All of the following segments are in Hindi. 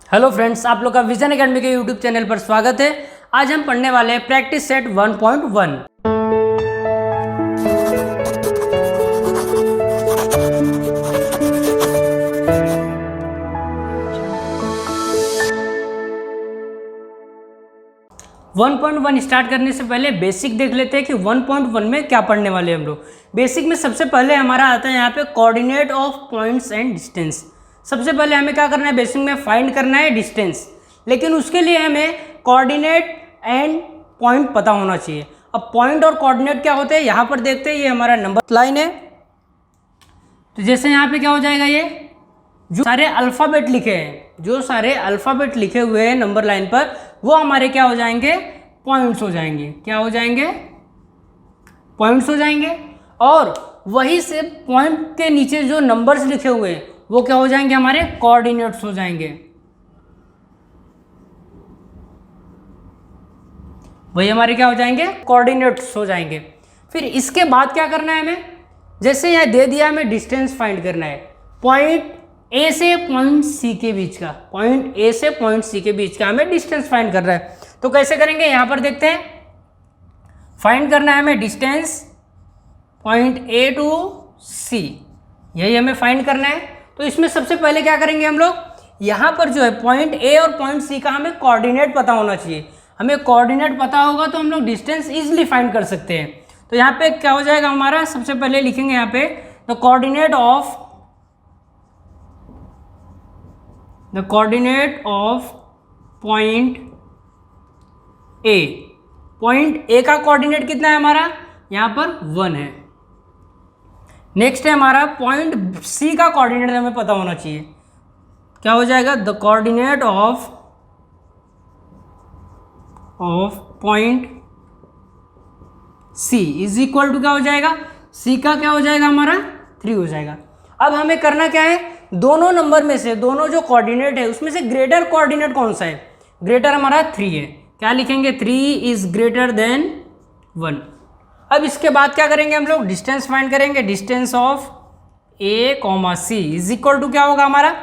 हेलो फ्रेंड्स, आप लोग का विजन एकेडमी के यूट्यूब चैनल पर स्वागत है। आज हम पढ़ने वाले हैं प्रैक्टिस सेट 1.1। स्टार्ट करने से पहले बेसिक देख लेते हैं कि 1.1 में क्या पढ़ने वाले हैं हम लोग। बेसिक में सबसे पहले हमारा आता है यहाँ पे coordinate of points and distance. सबसे पहले हमें क्या करना है, बेसिक में फाइंड करना है डिस्टेंस, लेकिन उसके लिए हमें कोऑर्डिनेट एंड पॉइंट पता होना चाहिए। अब पॉइंट और कोऑर्डिनेट क्या होते हैं यहाँ पर देखते हैं। ये हमारा नंबर लाइन है, तो जैसे यहाँ पे क्या हो जाएगा, ये जो सारे अल्फ़ाबेट लिखे हैं, जो सारे अल्फ़ाबेट लिखे हुए हैं नंबर लाइन पर, वो हमारे क्या हो जाएंगे, पॉइंट्स हो जाएंगे। क्या हो जाएंगे, पॉइंट्स हो जाएंगे। और वही से पॉइंट के नीचे जो नंबर्स लिखे हुए हैं वो क्या हो जाएंगे, हमारे कोऑर्डिनेट्स हो जाएंगे। वही हमारे क्या हो जाएंगे, कोऑर्डिनेट्स हो जाएंगे। फिर इसके बाद क्या करना है हमें, जैसे यहाँ दे दिया हमें डिस्टेंस फाइंड करना है पॉइंट ए से पॉइंट सी के बीच का। पॉइंट ए से पॉइंट सी के बीच का हमें डिस्टेंस फाइंड करना है। तो कैसे करेंगे, यहाँ पर देखते हैं। फाइंड करना है हमें डिस्टेंस पॉइंट ए टू सी, यही हमें फाइंड करना है। तो इसमें सबसे पहले क्या करेंगे हम लोग, यहाँ पर जो है पॉइंट ए और पॉइंट सी का हमें कोऑर्डिनेट पता होना चाहिए। हमें कोऑर्डिनेट पता होगा तो हम लोग डिस्टेंस इजीली फाइंड कर सकते हैं। तो यहाँ पे क्या हो जाएगा हमारा, सबसे पहले लिखेंगे यहाँ पे the coordinate of point A. Point A का कोऑर्डिनेट कितना है हमारा, यहाँ पर 1 है। नेक्स्ट है हमारा पॉइंट सी का कोऑर्डिनेट हमें पता होना चाहिए। क्या हो जाएगा, the coordinate of point C is equal to क्या हो जाएगा, सी का क्या हो जाएगा हमारा 3 हो जाएगा। अब हमें करना क्या है, दोनों नंबर में से, दोनों जो कोऑर्डिनेट है उसमें से ग्रेटर कोऑर्डिनेट कौन सा है, ग्रेटर हमारा 3 है। क्या लिखेंगे, 3 इज ग्रेटर देन 1। अब इसके बाद क्या करेंगे हम लोग, डिस्टेंस फाइंड करेंगे। Distance of A comma C is equal to क्या होगा हमारा,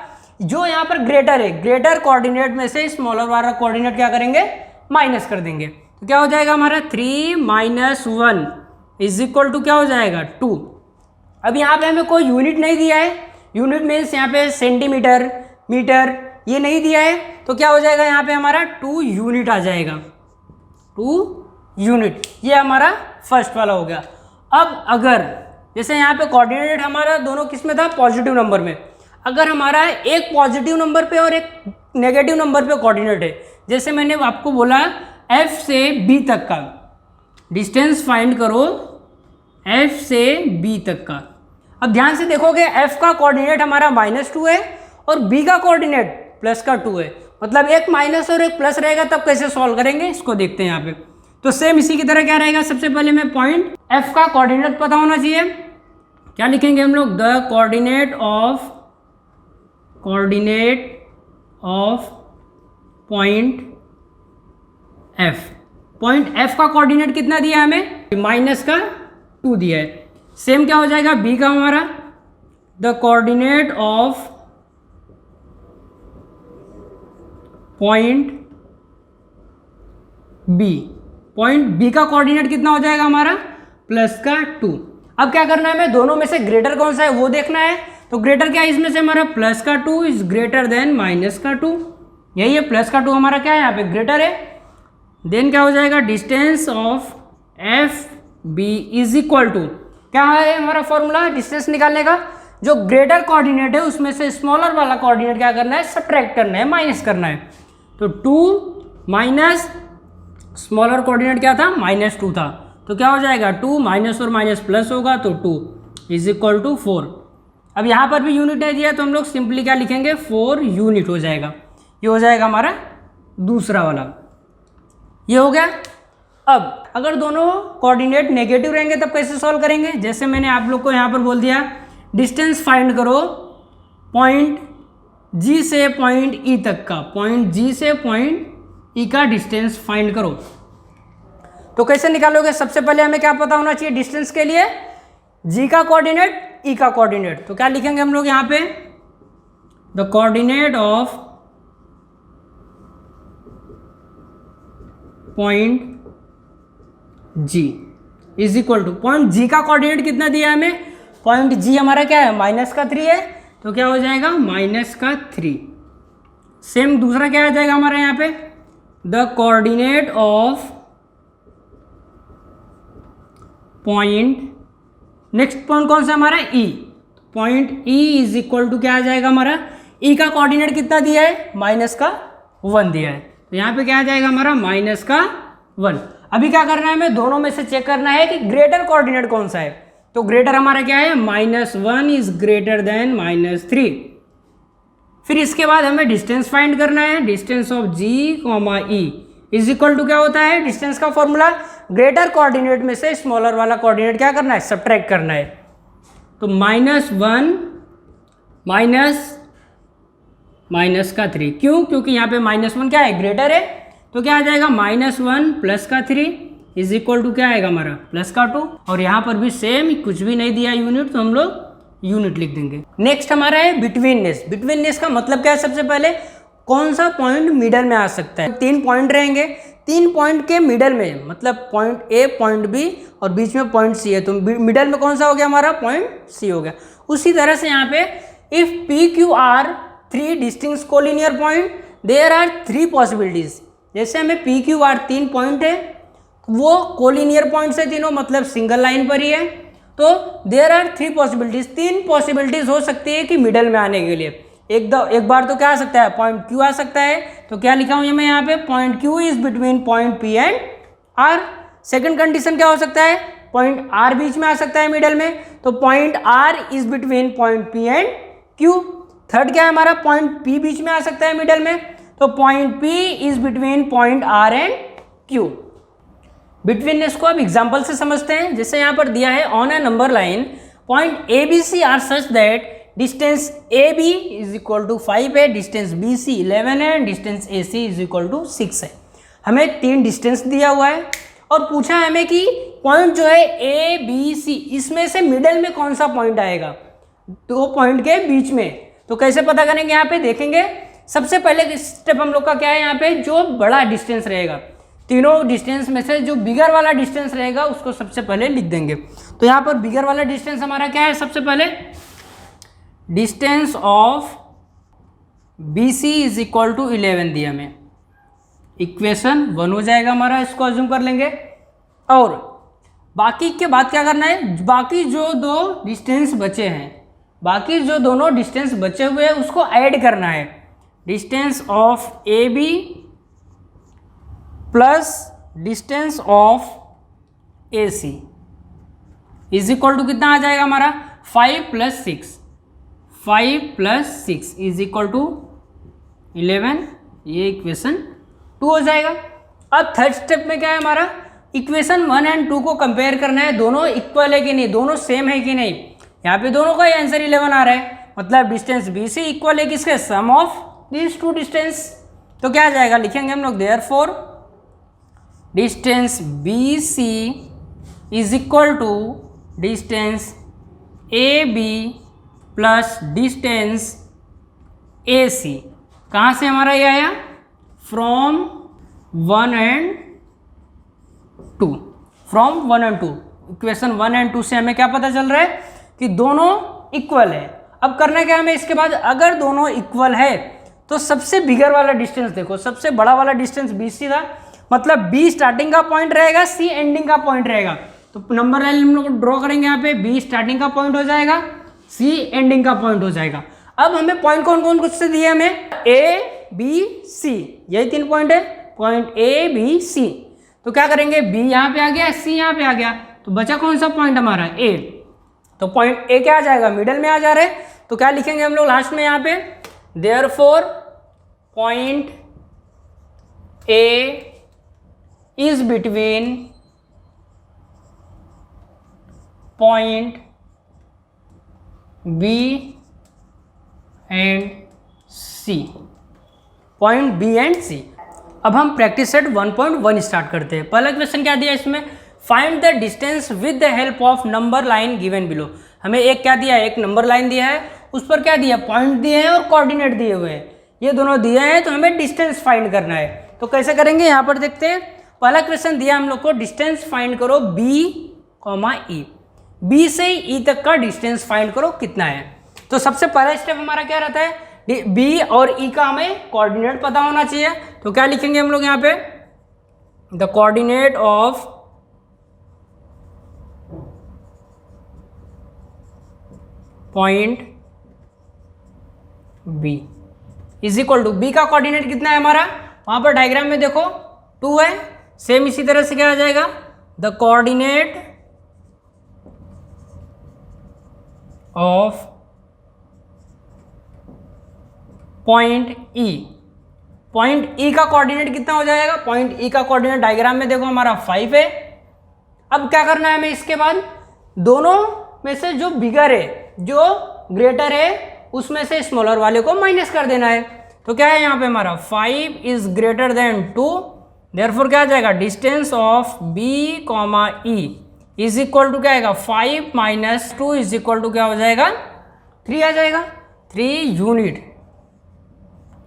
जो यहाँ पर ग्रेटर है, ग्रेटर कोऑर्डिनेट में से स्मॉलर वाला कोऑर्डिनेट क्या करेंगे, माइनस कर देंगे। तो क्या हो जाएगा हमारा 3 - 1 इज इक्वल टू क्या हो जाएगा 2। अब यहाँ पे हमें कोई यूनिट नहीं दिया है, यूनिट मीन्स यहाँ पे सेंटीमीटर, मीटर ये नहीं दिया है। तो क्या हो जाएगा यहाँ पे हमारा 2 यूनिट आ जाएगा, 2 यूनिट। ये हमारा फर्स्ट वाला हो गया। अब अगर जैसे यहाँ पे कोऑर्डिनेट हमारा दोनों किस में था, पॉजिटिव नंबर में। अगर हमारा एक पॉजिटिव नंबर पे और एक नेगेटिव नंबर पे कोऑर्डिनेट है, जैसे मैंने आपको बोला F से B तक का डिस्टेंस फाइंड करो, F से B तक का। अब ध्यान से देखोगे F का कोऑर्डिनेट हमारा -2 है और B का कोऑर्डिनेट +2 है। मतलब एक माइनस और एक प्लस रहेगा, तब कैसे सॉल्व करेंगे इसको देखते हैं यहाँ पे। तो सेम इसी की तरह क्या रहेगा, सबसे पहले मैं पॉइंट F का कोऑर्डिनेट पता होना चाहिए। क्या लिखेंगे हम लोग, the coordinate of point F। Point F का कोऑर्डिनेट कितना दिया है हमें, -2 दिया है। सेम क्या हो जाएगा B का हमारा, the coordinate of point B। Point B का कोऑर्डिनेट कितना हो जाएगा हमारा, +2। अब क्या करना है हमें, दोनों में से ग्रेटर कौन सा है वो देखना है। तो ग्रेटर क्या है इसमें से हमारा, +2 इज ग्रेटर देन -2। यही है, +2 हमारा क्या है यहाँ पे ग्रेटर है। देन क्या हो जाएगा, distance of FB is equal to क्या है हमारा फॉर्मूला डिस्टेंस निकालने का, जो ग्रेटर कोऑर्डिनेट है उसमें से स्मॉलर वाला कोऑर्डिनेट क्या करना है, सब्ट्रैक्ट करना है, माइनस करना है। तो 2 माइनस स्मॉलर कोऑर्डिनेट क्या था, -2 था। तो क्या हो जाएगा, 2 माइनस और माइनस प्लस होगा, तो 2 इज इक्वल टू 4। अब यहाँ पर भी यूनिट नहीं दिया तो हम लोग सिंपली क्या लिखेंगे, 4 यूनिट हो जाएगा। ये हो जाएगा हमारा दूसरा वाला, ये हो गया। अब अगर दोनों कोऑर्डिनेट नेगेटिव रहेंगे तब कैसे सॉल्व करेंगे, जैसे मैंने आप लोग को यहाँ पर बोल दिया, डिस्टेंस फाइंड करो पॉइंट G से पॉइंट E तक का। पॉइंट G से पॉइंट E का डिस्टेंस फाइंड करो। तो कैसे निकालोगे, सबसे पहले हमें क्या पता होना चाहिए डिस्टेंस के लिए, G का कोऑर्डिनेट, E का कोऑर्डिनेट। तो क्या लिखेंगे हम लोग यहाँ पे, the coordinate of point G is equal to point G का कोऑर्डिनेट कितना दिया है हमें, पॉइंट G हमारा क्या है -3 है, तो क्या हो जाएगा -3। सेम दूसरा क्या आ जाएगा हमारा यहाँ पे, the coordinate of point, next point कौन सा हमारा E, point E is equal to क्या आ जाएगा हमारा, E का कोऑर्डिनेट कितना दिया है, -1 दिया है, तो यहाँ पे क्या आ जाएगा हमारा -1। अभी क्या करना है हमें, दोनों में से चेक करना है कि ग्रेटर कोऑर्डिनेट कौन सा है, तो ग्रेटर हमारा क्या है, -1 इज ग्रेटर देन -3। फिर इसके बाद हमें डिस्टेंस फाइंड करना है, distance of G, E is equal to क्या होता है, डिस्टेंस का फॉर्मूला ग्रेटर कोऑर्डिनेट में से स्मॉलर वाला कोऑर्डिनेट क्या करना है, सब्ट्रैक्ट करना है। तो -1 -3, क्यों, क्योंकि यहाँ पे -1 क्या है, ग्रेटर है, तो क्या आ जाएगा -1 + 3 इज इक्वल टू क्या आएगा हमारा +2। और यहाँ पर भी सेम, कुछ भी नहीं दिया यूनिट, तो हम लोग यूनिट लिख देंगे। नेक्स्ट हमारा है बिटवीननेस। बिटवीननेस का मतलब क्या है, सबसे पहले कौन सा पॉइंट मिडल में आ सकता है। 3 पॉइंट रहेंगे, 3 पॉइंट के मिडल में, मतलब पॉइंट ए, पॉइंट बी और बीच में पॉइंट सी है, तो मिडल में कौन सा हो गया हमारा, पॉइंट सी हो गया। उसी तरह से यहाँ पे if P Q R 3 distinct collinear point, there are 3 possibilities. जैसे हमें पी क्यू आर 3 पॉइंट है, वो कोलिनियर पॉइंट्स है तीनों, मतलब सिंगल लाइन पर ही है, तो देयर आर 3 पॉसिबिलिटीज, 3 पॉसिबिलिटीज हो सकती है कि मिडल में आने के लिए। एक बार तो क्या आ सकता है, पॉइंट क्यू आ सकता है, तो क्या लिखा हूँ मैं यहाँ पे, point Q is between point P and R. Second condition क्या हो सकता है, पॉइंट आर बीच में आ सकता है मिडल में, तो point R is between point P and Q. Third क्या है हमारा, पॉइंट पी बीच में आ सकता है मिडल में, तो point P is between point R and Q. Betweenness को अब एग्जाम्पल से समझते हैं। जैसे यहाँ पर दिया है, on a number line point A B C are such that distance A B is equal to 5 है, डिस्टेंस बी सी 11 है, distance A C is equal to 6 है। हमें 3 डिस्टेंस दिया हुआ है और पूछा है हमें कि पॉइंट जो है ए बी सी, इसमें से मिडल में कौन सा पॉइंट आएगा, 2 पॉइंट के बीच में। तो कैसे पता करेंगे, यहाँ पे देखेंगे। सबसे पहले स्टेप हम लोग का क्या है, यहाँ पे जो बड़ा डिस्टेंस रहेगा, तीनों डिस्टेंस में से जो बिगर वाला डिस्टेंस रहेगा उसको सबसे पहले लिख देंगे। तो यहाँ पर बिगर वाला डिस्टेंस हमारा क्या है, सबसे पहले distance of B C is equal to 11 दिया हमें, इक्वेशन 1 हो जाएगा हमारा, इसको अज्यूम कर लेंगे। और बाकी के बाद क्या करना है, बाकी जो 2 डिस्टेंस बचे हैं, बाकी जो दोनों डिस्टेंस बचे हुए हैं उसको ऐड करना है। Distance of A B plus distance of A C is equal to कितना आ जाएगा हमारा, 5 + 6, 5 + 6 इज इक्वल टू 11। ये इक्वेशन 2 हो जाएगा। अब थर्ड स्टेप में क्या है हमारा, इक्वेशन 1 और 2 को कंपेयर करना है, दोनों इक्वल है कि नहीं, दोनों सेम है कि नहीं। यहाँ पे दोनों का ही आंसर 11 आ रहा है, मतलब डिस्टेंस बी सी इक्वल है किसके, सम ऑफ दिस 2 डिस्टेंस। तो क्या आ जाएगा, लिखेंगे हम लोग therefore distance B C is equal to distance A B plus distance A C. कहाँ से हमारा ये आया, फ्रॉम 1 और 2, फ्रॉम 1 और 2। इक्वेशन 1 और 2 से हमें क्या पता चल रहा है कि दोनों इक्वल है। अब करना क्या हमें इसके बाद, अगर दोनों इक्वल है तो सबसे बिगर वाला डिस्टेंस देखो, सबसे बड़ा वाला डिस्टेंस बी सी था, मतलब बी स्टार्टिंग का पॉइंट रहेगा, सी एंडिंग का पॉइंट रहेगा। तो नंबर लाइन हम लोग ड्रॉ करेंगे, यहाँ पे बी स्टार्टिंग का पॉइंट हो जाएगा, सी एंडिंग का पॉइंट हो जाएगा। अब हमें पॉइंट कौन कौन कुछ से दिए, हमें ए बी सी, यही 3 पॉइंट है, पॉइंट ए बी सी। तो क्या करेंगे, बी यहाँ पे आ गया, सी यहाँ पे आ गया, तो बचा कौन सा पॉइंट हमारा, ए। तो पॉइंट ए क्या आ जाएगा, मिडल में आ जा रहे हैं। तो क्या लिखेंगे हम लोग लास्ट में यहाँ पे, therefore point A is between point B and C, point B and C. अब हम प्रैक्टिस सेट 1.1 स्टार्ट करते हैं। पहला क्वेश्चन क्या दिया इसमें, find the distance with the help of number line given below. हमें एक क्या दिया है, एक नंबर लाइन दिया है, उस पर क्या दिया, पॉइंट दिए हैं और कोऑर्डिनेट दिए हुए हैं, ये दोनों दिए हैं, तो हमें डिस्टेंस फाइंड करना है। तो कैसे करेंगे, यहाँ पर देखते हैं। पहला क्वेश्चन दिया हम लोग को, डिस्टेंस फाइंड करो बी कॉमा ई, बी से ई तक का डिस्टेंस फाइंड करो कितना है। तो सबसे पहला स्टेप हमारा क्या रहता है, बी और ई का हमें कोऑर्डिनेट पता होना चाहिए। तो क्या लिखेंगे हम लोग यहाँ पे, the coordinate of point B is equal to, B का कोऑर्डिनेट कितना है हमारा, वहां पर डायग्राम में देखो 2 है, सेम इसी तरह से क्या आ जाएगा, the coordinate of point E, point ई का कोऑर्डिनेट कितना हो जाएगा, पॉइंट ई का कोऑर्डिनेट डायग्राम में देखो हमारा 5 है। अब क्या करना है हमें, इसके बाद दोनों में से जो बिगर है, जो ग्रेटर है, उसमें से स्मॉलर वाले को माइनस कर देना है। तो क्या है यहाँ पे हमारा 5 इज ग्रेटर देन 2, देयरफॉर क्या आ जाएगा, distance of B comma E is equal to क्या आएगा, 5 माइनस 2 इज इक्वल टू क्या हो जाएगा, 3 आ जाएगा, 3 यूनिट,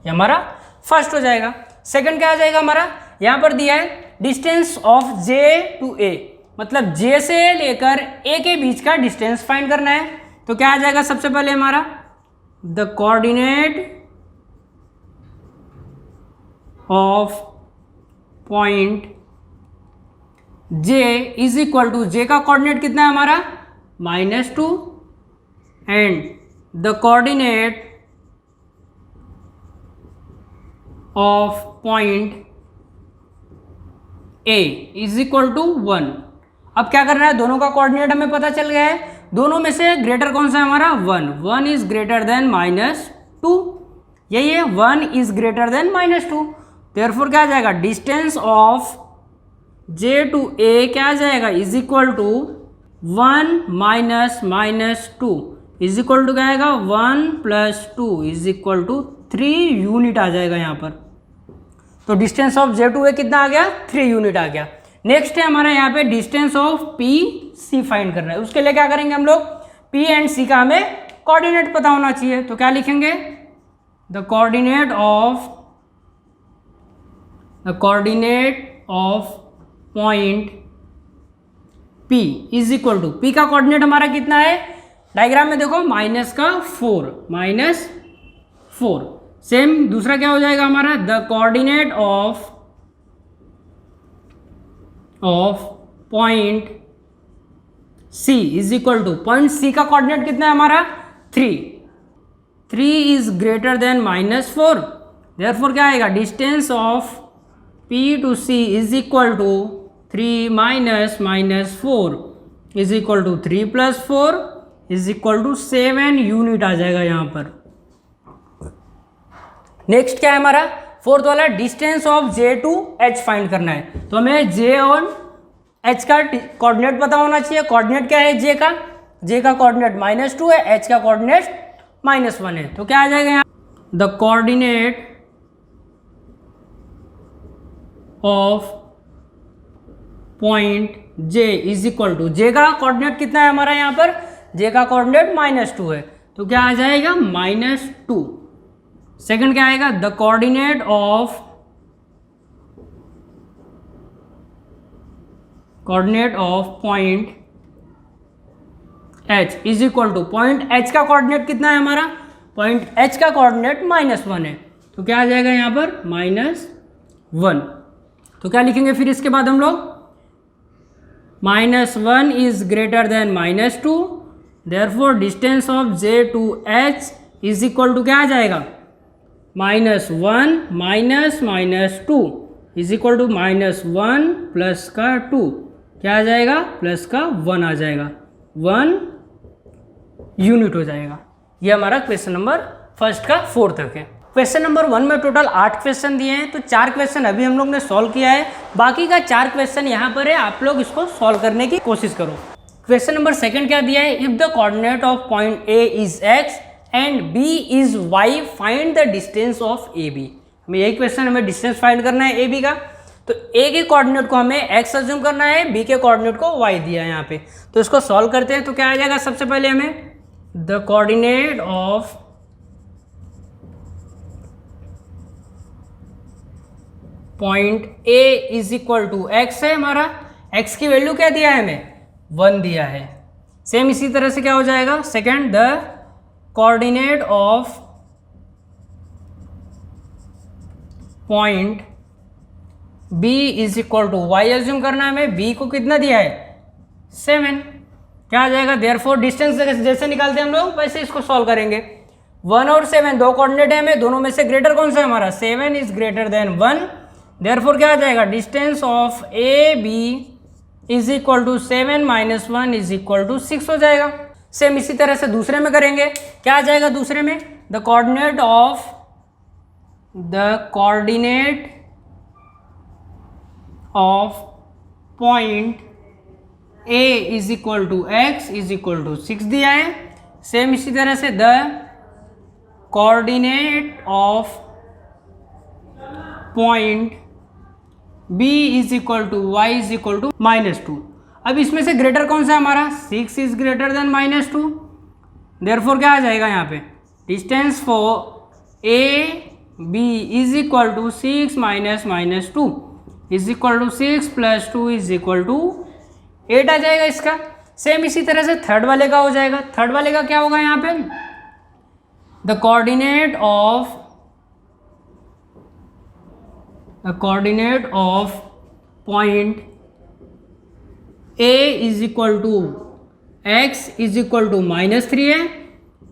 ये हमारा फर्स्ट हो जाएगा। सेकंड क्या आ जाएगा हमारा, यहाँ पर दिया है डिस्टेंस ऑफ जे टू ए, मतलब जे से लेकर ए के बीच का डिस्टेंस फाइंड करना है। तो क्या आ जाएगा सबसे पहले हमारा, the coordinate of point J is equal to, J का कोऑर्डिनेट कितना है हमारा -2 and the coordinate of point A is equal to 1। अब क्या करना है, दोनों का कोऑर्डिनेट हमें पता चल गया है, दोनों में से ग्रेटर कौन सा है हमारा, 1 इज ग्रेटर देन -2, यही है 1 इज ग्रेटर देन -2, देयरफॉर क्या आ जाएगा, distance of J to A क्या आ जाएगा, is equal to 1 minus -2 is equal to क्या आएगा, 1 + 2 इज इक्वल टू 3 यूनिट आ जाएगा यहाँ पर। तो distance of J to A कितना आ गया, 3 यूनिट आ गया। नेक्स्ट है हमारा यहाँ पे distance of P C find करना है। उसके लिए क्या करेंगे हम लोग, पी एंड सी का हमें कोऑर्डिनेट पता होना चाहिए। तो क्या लिखेंगे, the coordinate of point P is equal to, P का कोऑर्डिनेट हमारा कितना है, डायग्राम में देखो -4, सेम दूसरा क्या हो जाएगा हमारा, the coordinate of point C is equal to, point C का कोऑर्डिनेट कितना है हमारा 3 इज ग्रेटर देन -4, देयरफॉर क्या आएगा, distance of P to C is equal to 3 minus -4 is equal to 3 + 4 is equal to 7 unit आ जाएगा यहाँ पर। नेक्स्ट क्या है हमारा, फोर्थ वाला, distance of J to H find करना है। तो हमें जे और एच का कोऑर्डिनेट पता होना चाहिए। कोऑर्डिनेट क्या है जे का कोऑर्डिनेट -2 है, एच का कोऑर्डिनेट -1 है। तो क्या आ जाएगा यहाँ, the coordinate of point J is equal to, J का कोऑर्डिनेट कितना है हमारा यहाँ पर, जे का कोऑर्डिनेट -2 है, तो क्या आ जाएगा -2। सेकंड क्या आएगा, the coordinate of point H is equal to, point H का कोऑर्डिनेट कितना है हमारा, पॉइंट एच का कोऑर्डिनेट -1 है, तो क्या आ जाएगा यहाँ पर -1। तो क्या लिखेंगे फिर इसके बाद हम लोग, -1 is greater than -2, therefore distance of J to H is equal to क्या आ जाएगा, -1 minus -2 is equal to -1 plus का 2, क्या आ जाएगा, प्लस का 1 आ जाएगा, 1 यूनिट हो जाएगा। ये हमारा क्वेश्चन नंबर फर्स्ट का 4 तक है। क्वेश्चन नंबर 1 में टोटल 8 क्वेश्चन दिए हैं, तो 4 क्वेश्चन अभी हम लोग ने सॉल्व किया है, बाकी का 4 क्वेश्चन यहाँ पर है, आप लोग इसको सॉल्व करने की कोशिश करो। क्वेश्चन नंबर 2 क्या दिया है, if the coordinate of point A is x and b is y, find the distance of A B. हमें यही क्वेश्चन, हमें डिस्टेंस फाइंड करना है ए बी का। तो ए के कोऑर्डिनेट को हमें x अज्यूम करना है, b के कोऑर्डिनेट को y दिया है यहाँ पे। तो इसको सॉल्व करते हैं। तो क्या आ जाएगा, सबसे पहले हमें the coordinate of point A is equal to X है हमारा, एक्स की वैल्यू क्या दिया है हमें 1 दिया है। सेम इसी तरह से क्या हो जाएगा second, the coordinate of point B is equal to Y, assume करना है हमें बी को कितना दिया है 7, क्या आ जाएगा देयरफॉर डिस्टेंस जैसे निकालते हैं हम लोग वैसे इसको सॉल्व करेंगे। 1 और 7 दो कोऑर्डिनेट है हमें, दोनों में से ग्रेटर कौन सा है हमारा 7 इज ग्रेटर देन 1, देयरफॉर क्या आ जाएगा distance of A B is equal to 7 minus 1 is equal to 6 हो जाएगा। सेम इसी तरह से दूसरे में करेंगे, क्या आ जाएगा दूसरे में, the coordinate of point A is equal to x is equal to 6 दिया है। सेम इसी तरह से the coordinate of point B is equal to y is equal to -2। अब इसमें से ग्रेटर कौन सा है हमारा 6 इज ग्रेटर देन -2, देयरफॉर क्या आ जाएगा यहाँ पे distance for A B is equal to 6 minus -2 is equal to 6 + 2 is equal to 8 आ जाएगा इसका। सेम इसी तरह से थर्ड वाले का हो जाएगा, थर्ड वाले का क्या होगा यहाँ पे, the coordinate of point A is equal to x is equal to -3 है।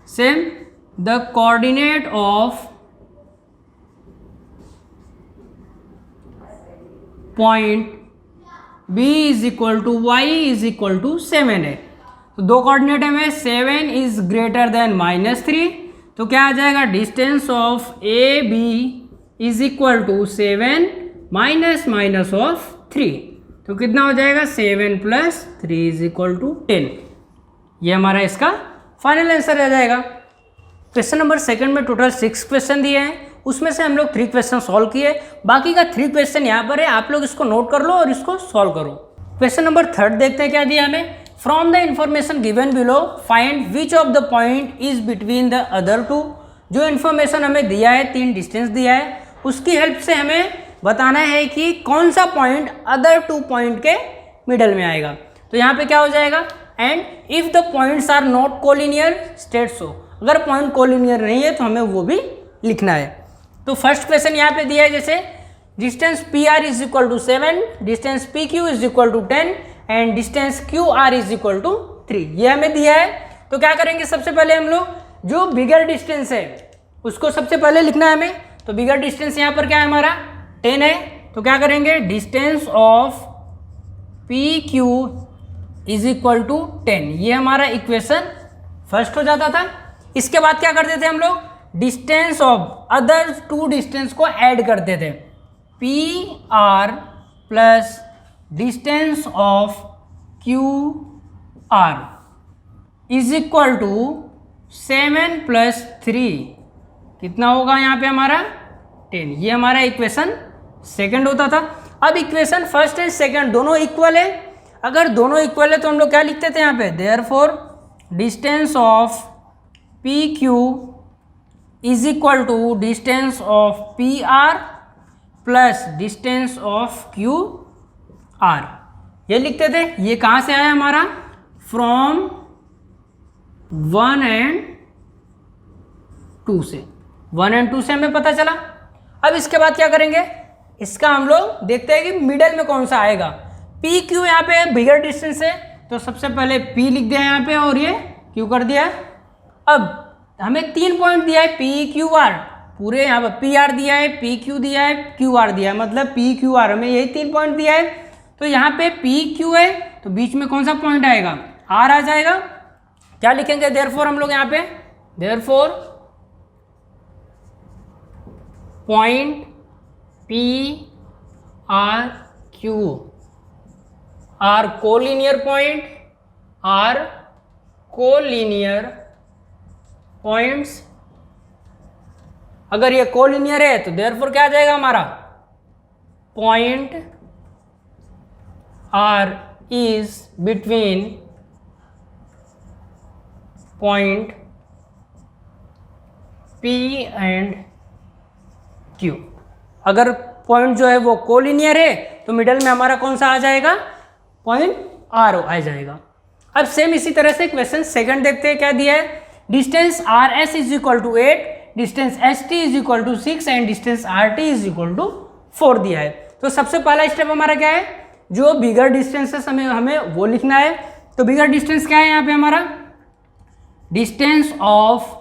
Same the coordinate of point b is equal to y is equal to 7 है। तो दो कोऑर्डिनेट में 7 इज ग्रेटर देन -3, तो क्या आ जाएगा distance of A B is equal to 7 minus of 3, तो कितना हो जाएगा 7 + 3 इज इक्वल टू 10। ये हमारा इसका फाइनल आंसर आ जाएगा। क्वेश्चन नंबर सेकंड में टोटल 6 क्वेश्चन दिए हैं, उसमें से हम लोग 3 क्वेश्चन सॉल्व किए, बाकी का 3 क्वेश्चन यहाँ पर है, आप लोग इसको नोट कर लो और इसको सॉल्व करो। क्वेश्चन नंबर 3 देखते हैं क्या दिया हमें, from the information given below find which of the point is between the other two. जो इन्फॉर्मेशन हमें दिया है 3 डिस्टेंस दिया है, उसकी हेल्प से हमें बताना है कि कौन सा पॉइंट अदर 2 पॉइंट के मिडल में आएगा। तो यहाँ पे क्या हो जाएगा, and if the points are not collinear state so, अगर पॉइंट कोलिनियर नहीं है तो हमें वो भी लिखना है। तो फर्स्ट क्वेश्चन यहाँ पे दिया है जैसे distance P R is equal to 7, distance P Q is equal to 10 and distance Q R is equal to 3, ये हमें दिया है। तो क्या करेंगे सबसे पहले हम लोग जो बिगर डिस्टेंस है उसको सबसे पहले लिखना है हमें। तो बिगर डिस्टेंस यहाँ पर क्या है हमारा 10 है, तो क्या करेंगे distance of P Q is equal to 10, ये हमारा इक्वेशन फर्स्ट हो जाता था। इसके बाद क्या करते थे हम लोग, डिस्टेंस ऑफ अदर 2 डिस्टेंस को ऐड करते थे, P R plus distance of Q R is equal to 7 + 3, कितना होगा यहाँ पे हमारा 10, ये हमारा इक्वेशन सेकंड होता था। अब इक्वेशन फर्स्ट एंड सेकंड दोनों इक्वल है, अगर दोनों इक्वल है तो हम लोग क्या लिखते थे यहाँ पे, therefore distance of P Q is equal to distance of P R plus distance of Q R, ये लिखते थे। ये कहाँ से आया हमारा, फ्रॉम 1 और 2 से, 1 और 2 से हमें पता चला। अब इसके बाद क्या करेंगे, इसका हम लोग देखते हैं कि मिडल में कौन सा आएगा। पी क्यू यहाँ पे बिगर डिस्टेंस है, तो सबसे पहले पी लिख दिया यहाँ पे और ये क्यू कर दिया। अब हमें 3 पॉइंट दिया है पी क्यू आर, पूरे यहाँ पर पी आर दिया है, पी क्यू दिया है, क्यू आर दिया है, मतलब पी क्यू आर हमें यही 3 पॉइंट दिया है। तो यहाँ पे पी क्यू है तो बीच में कौन सा पॉइंट आएगा, आर आ जाएगा। क्या लिखेंगे, देयरफॉर हम लोग यहाँ पे, therefore point P R Q are collinear point, are collinear points. अगर ये कोलिनियर है तो देयरफॉर क्या आ जाएगा हमारा, point R is between point P and Q. अगर पॉइंट जो है वो कोलिनियर है, तो मिडल में हमारा कौन सा आ जाएगा, पॉइंट आर आ जाएगा। अब सेम इसी तरह से क्वेश्चन सेकंड देखते हैं, क्या दिया है, distance R S is equal to 8, distance S T is equal to 6 and distance R T is equal to 4 दिया है। तो सबसे पहला स्टेप हमारा क्या है, जो बिगर डिस्टेंसेस हमें वो लिखना है। तो बिगर डिस्टेंस क्या है यहाँ पे हमारा, distance of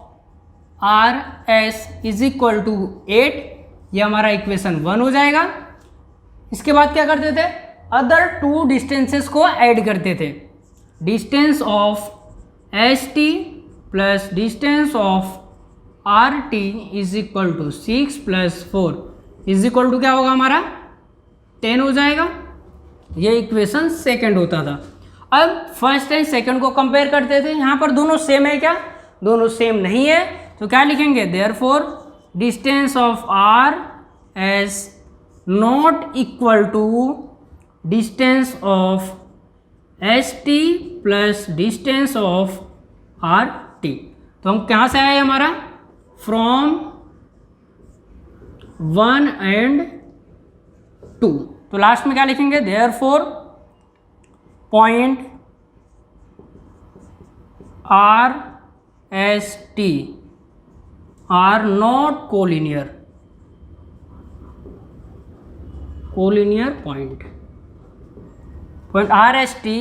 R S is equal to 8, ये हमारा इक्वेशन 1 हो जाएगा। इसके बाद क्या करते थे, अदर टू डिस्टेंसेस को ऐड करते थे, distance of S T plus distance of R T is equal to 6 plus 4 is equal to क्या होगा हमारा 10 हो जाएगा। ये इक्वेशन सेकंड होता था। अब फर्स्ट एंड सेकंड को कंपेयर करते थे, यहाँ पर दोनों सेम है क्या, दोनों सेम नहीं है, तो क्या लिखेंगे, therefore distance of R S not equal to distance of S T plus distance of R T. तो हम कहाँ से आए, हमारा फ्रॉम 1 एंड 2, तो लास्ट में क्या लिखेंगे, therefore point R S T R not collinear point R S T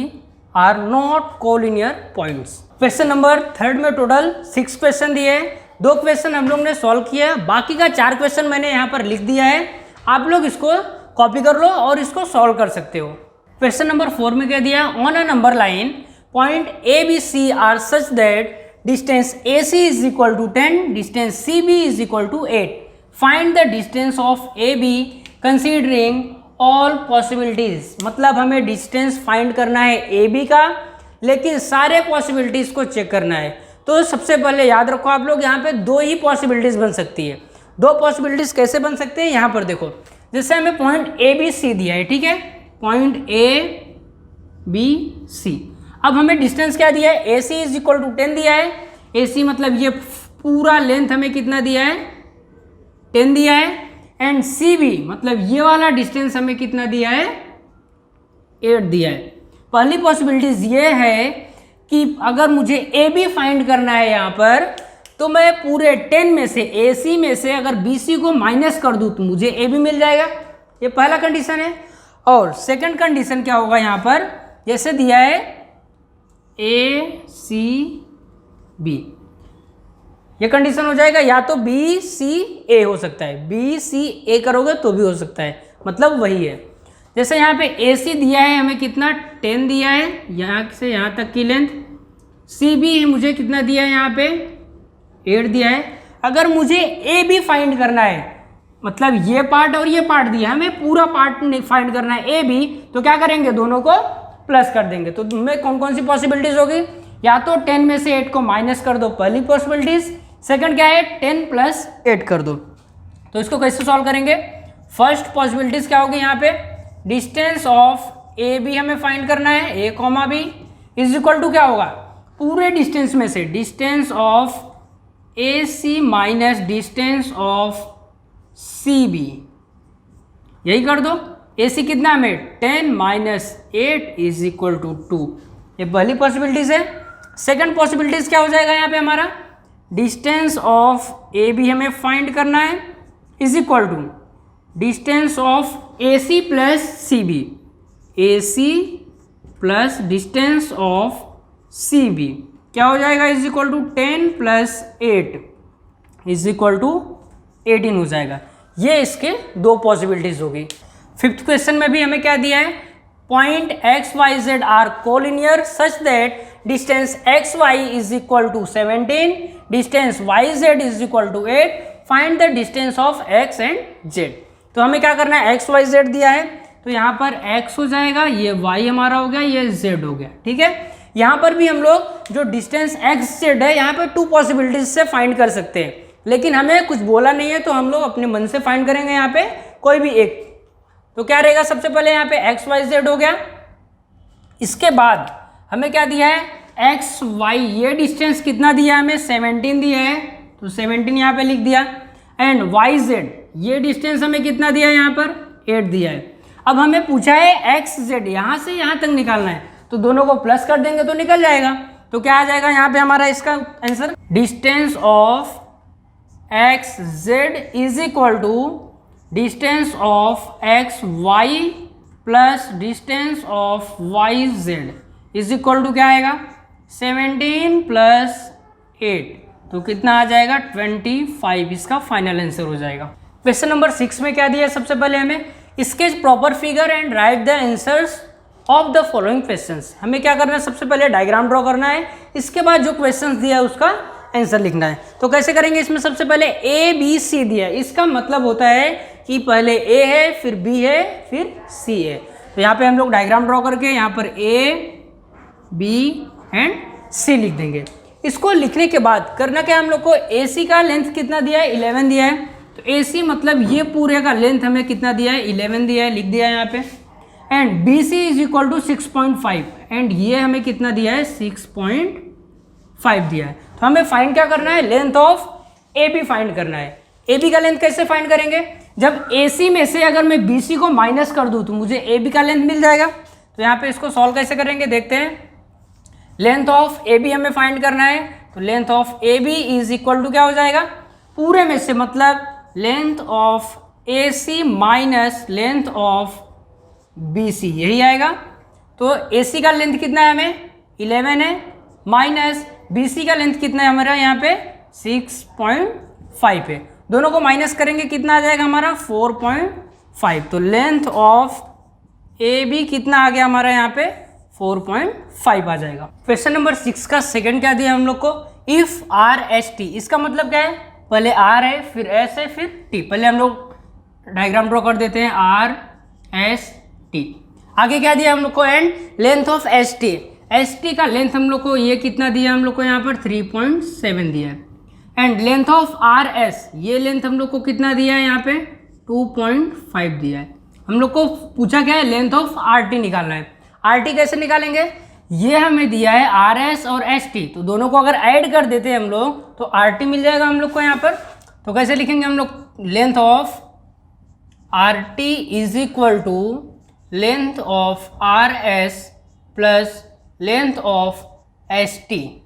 R not collinear points. Question number third में टोटल 6 क्वेश्चन दिए हैं, 2 क्वेश्चन हम लोग ने सॉल्व किया है, बाकी का 4 क्वेश्चन मैंने यहाँ पर लिख दिया है, आप लोग इसको कॉपी कर लो और इसको सॉल्व कर सकते हो। क्वेश्चन नंबर 4 में क्या दिया, on a number line point A B C are such that distance A C is equal to 10, distance C B is equal to 8, find the distance of A B considering all possibilities. मतलब हमें डिस्टेंस फाइंड करना है ए बी का, लेकिन सारे पॉसिबिलिटीज को चेक करना है। तो सबसे पहले याद रखो आप लोग, यहाँ पे 2 ही पॉसिबिलिटीज बन सकती है। 2 पॉसिबिलिटीज कैसे बन सकते हैं, यहाँ पर देखो, जैसे हमें पॉइंट ए बी सी दिया है, ठीक है, पॉइंट ए बी सी। अब हमें डिस्टेंस क्या दिया है, ए सी इज इक्वल टू 10 दिया है, ए सी मतलब ये पूरा लेंथ हमें कितना दिया है, 10 दिया है, एंड सी बी मतलब ये वाला डिस्टेंस हमें कितना दिया है, 8 दिया है। पहली पॉसिबिलिटीज ये है कि अगर मुझे ए बी फाइंड करना है यहाँ पर, तो मैं पूरे 10 में से ए सी में से अगर बी सी को माइनस कर दूँ तो मुझे ए बी मिल जाएगा, ये पहला कंडीशन है। और सेकंड कंडीशन क्या होगा, यहाँ पर जैसे दिया है ए सी बी, ये कंडीशन हो जाएगा, या तो बी सी ए हो सकता है, बी सी ए करोगे तो भी हो सकता है, मतलब वही है। जैसे यहाँ पे ए सी दिया है हमें कितना 10 दिया है, यहाँ से यहाँ तक की लेंथ, सी बी मुझे कितना दिया है, यहाँ पे 8 दिया है। अगर मुझे ए बी फाइंड करना है, मतलब ये पार्ट और ये पार्ट दिया है, हमें पूरा पार्ट फाइंड करना है ए बी, तो क्या करेंगे, दोनों को प्लस कर देंगे। तो तुम्हें कौन कौन सी पॉसिबिलिटीज होगी, या तो 10 में से 8 को माइनस कर दो, पहली पॉसिबिलिटीज, सेकंड क्या है 10 प्लस 8 कर दो। तो इसको कैसे सॉल्व करेंगे, फर्स्ट पॉसिबिलिटीज क्या होगी, यहाँ पे डिस्टेंस ऑफ ए बी हमें फाइंड करना है, A comma B is equal to क्या होगा, पूरे डिस्टेंस में से distance of A C minus distance of C B, यही कर दो। ए सी कितना हमें 10 माइनस 8 इज इक्वल टू 2, ये पहली पॉसिबिलिटीज है। सेकंड पॉसिबिलिटीज क्या हो जाएगा, यहाँ पे हमारा डिस्टेंस ऑफ ए बी हमें फाइंड करना है is equal to distance of A C plus C B, A C plus distance of C B क्या हो जाएगा, is equal to 10 plus 8 is equal to 18 हो जाएगा। ये इसके 2 पॉसिबिलिटीज होगी। 5th क्वेश्चन में भी हमें क्या दिया है, point X Y Z are collinear such that distance X Y is equal to 17, distance Y Z is equal to 8, find the distance of X and Z. तो हमें क्या करना है, एक्स वाई जेड दिया है, तो यहाँ पर एक्स हो जाएगा, ये वाई हमारा हो गया, ये जेड हो गया, ठीक है। यहाँ पर भी हम लोग जो डिस्टेंस एक्स जेड है, यहाँ पर 2 पॉसिबिलिटीज से फाइंड कर सकते हैं, लेकिन हमें कुछ बोला नहीं है, तो हम लोग अपने मन से फाइंड करेंगे यहाँ पे कोई भी एक। तो क्या रहेगा, सबसे पहले यहाँ पे एक्स वाई जेड हो गया, इसके बाद हमें क्या दिया है, एक्स वाई, ये डिस्टेंस कितना दिया है हमें 17 दिया है, तो 17 यहाँ पे लिख दिया, एंड वाई जेड ये डिस्टेंस हमें कितना दिया है यहाँ पर 8 दिया है। अब हमें पूछा है एक्स जेड यहाँ से यहाँ तक निकालना है, तो दोनों को प्लस कर देंगे तो निकल जाएगा। तो क्या आ जाएगा यहाँ पे हमारा इसका answer, distance of X Z is equal to distance of X Y plus distance of Y Z is equal to क्या आएगा 17 प्लस 8, तो कितना आ जाएगा 25। इसका फाइनल आंसर हो जाएगा। क्वेश्चन नंबर 6 में क्या दिया है, सबसे पहले हमें sketch proper figure and right the answers of the following questions. हमें क्या करना है, सबसे पहले डायग्राम ड्रॉ करना है, इसके बाद जो क्वेश्चंस दिया है उसका आंसर लिखना है। तो कैसे करेंगे, इसमें सबसे पहले ए बी सी दिया है, इसका मतलब होता है कि पहले ए है फिर बी है फिर सी है। तो यहाँ पे हम लोग डायग्राम ड्रॉ करके यहाँ पर ए बी एंड सी लिख देंगे। इसको लिखने के बाद करना क्या, हम लोग को ए सी का लेंथ कितना दिया है 11 दिया है, तो ए सी मतलब ये पूरे का लेंथ हमें कितना दिया है 11 दिया है, लिख दिया है यहाँ पे। And B C is equal to 6.5 and ये हमें कितना दिया है 6.5 दिया है। तो हमें फाइंड क्या करना है, length of A B find करना है। ए बी का लेंथ कैसे फाइंड करेंगे, जब ए सी में से अगर मैं बी सी को माइनस कर दूँ तो मुझे ए बी का लेंथ मिल जाएगा। तो यहाँ पे इसको सॉल्व कैसे करेंगे देखते हैं। लेंथ ऑफ ए बी हमें फाइंड करना है, तो length of A B is equal to क्या हो जाएगा, पूरे में से मतलब length of A C minus length of B C, यही आएगा। तो ए सी का लेंथ कितना है हमें 11 है, माइनस बी सी का लेंथ कितना है हमारा यहाँ पे 6.5 है, दोनों को माइनस करेंगे कितना आ जाएगा हमारा 4.5। तो लेंथ ऑफ ए बी कितना आ गया हमारा यहाँ पे 4.5 आ जाएगा। क्वेश्चन नंबर 6 का सेकंड क्या दिया हम लोग को, इफ आर एस टी, इसका मतलब क्या है, पहले आर है फिर एस है फिर टी। पहले हम लोग डायग्राम ड्रॉ कर देते हैं आर एस टी। आगे क्या दिया हम लोग को, and length of S T, S T का लेंथ हम लोग को ये कितना दिया हम लोग को यहाँ पर 3.7 दिया है। And length of R S, ये लेंथ हम लोग को कितना दिया है यहाँ पे 2.5 दिया है। हम लोग को पूछा क्या है, लेंथ ऑफ आर टी निकालना है। आर टी कैसे निकालेंगे, ये हमें दिया है आर एस और एस टी, तो दोनों को अगर ऐड कर देते हैं हम लोग तो आर टी मिल जाएगा हम लोग को यहाँ पर। तो कैसे लिखेंगे हम लोग, length of R T is equal to length of R S plus length of S T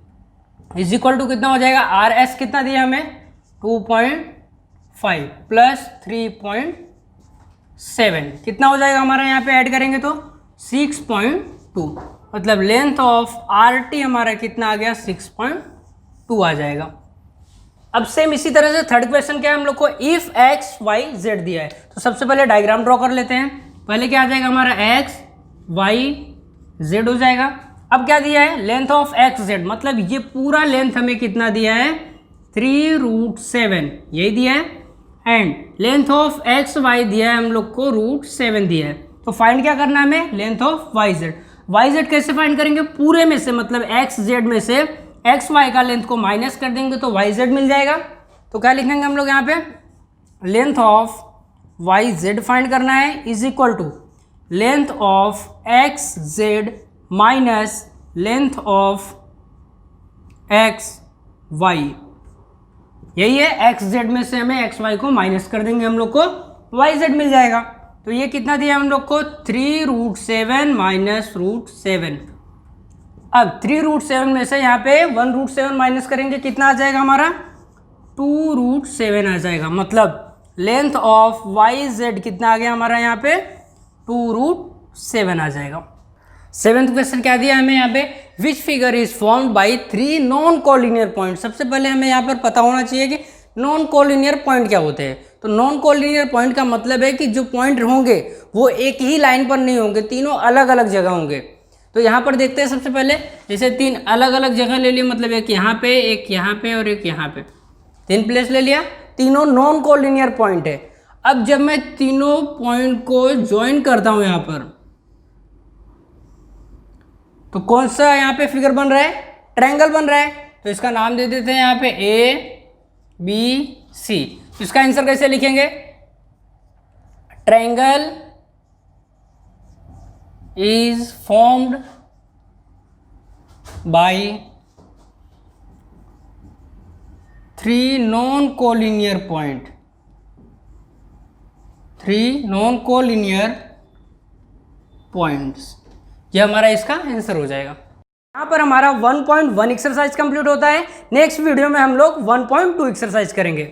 is equal to कितना हो जाएगा, आर एस कितना दिया हमें 2.5 प्लस 3.7 कितना हो जाएगा हमारा, यहाँ पे ऐड करेंगे तो 6.2, मतलब लेंथ ऑफ आर टी हमारा कितना आ गया 6.2 आ जाएगा। अब सेम इसी तरह से थर्ड क्वेश्चन क्या है हम लोग को, इफ एक्स वाई जेड दिया है, तो सबसे पहले डायग्राम ड्रॉ कर लेते हैं। पहले क्या आ जाएगा हमारा एक्स वाई जेड हो जाएगा। अब क्या दिया है, लेंथ ऑफ एक्स जेड, मतलब ये पूरा लेंथ हमें कितना दिया है 3√7 यही दिया है। And length of X Y दिया है हम लोग को √7 दिया है। तो फाइंड क्या करना है हमें, length of Y Z. Y Z कैसे फाइंड करेंगे, पूरे में से मतलब एक्स जेड में से एक्स वाई का लेंथ को माइनस कर देंगे तो वाई जेड मिल जाएगा। तो क्या लिखेंगे हम लोग यहाँ पे, length of Y Z find करना है is equal to length of X Z minus length of X Y, यही है। एक्स जेड में से हमें एक्स वाई को माइनस कर देंगे हम लोग को वाई जेड मिल जाएगा। तो ये कितना दिया हम लोग को 3√7 माइनस √7। अब 3√7 में से यहाँ पे 1√7 माइनस करेंगे कितना आ जाएगा हमारा 2√7 आ जाएगा, मतलब लेंथ ऑफ वाई जेड कितना आ गया हमारा यहाँ पे 2√7 आ जाएगा। सेवेंथ क्वेश्चन क्या दिया हमें यहाँ पे, which figure is formed by 3 non collinear point. सबसे पहले हमें यहाँ पर पता होना चाहिए कि नॉन कोलिनियर पॉइंट क्या होते हैं। तो नॉन कोलिनियर पॉइंट का मतलब है कि जो पॉइंट होंगे वो एक ही लाइन पर नहीं होंगे, तीनों अलग अलग जगह होंगे। तो यहाँ पर देखते हैं सबसे पहले, जैसे 3 अलग अलग जगह ले लिए, मतलब एक यहाँ पे एक यहाँ पे और एक यहाँ पे, 3 प्लेस ले लिया, तीनों नॉन कोलिनियर पॉइंट है। अब जब मैं तीनों पॉइंट को ज्वाइन करता हूँ यहाँ पर, तो कौन सा यहाँ पे फिगर बन रहा है, ट्रायंगल बन रहा है। तो इसका नाम दे देते हैं यहाँ पे ए बी सी। इसका आंसर कैसे लिखेंगे, triangle is formed by 3 non collinear point. 3 non collinear points. ये हमारा इसका आंसर हो जाएगा। यहाँ पर हमारा 1.1 एक्सरसाइज कंप्लीट होता है। नेक्स्ट वीडियो में हम लोग 1.2 एक्सरसाइज करेंगे।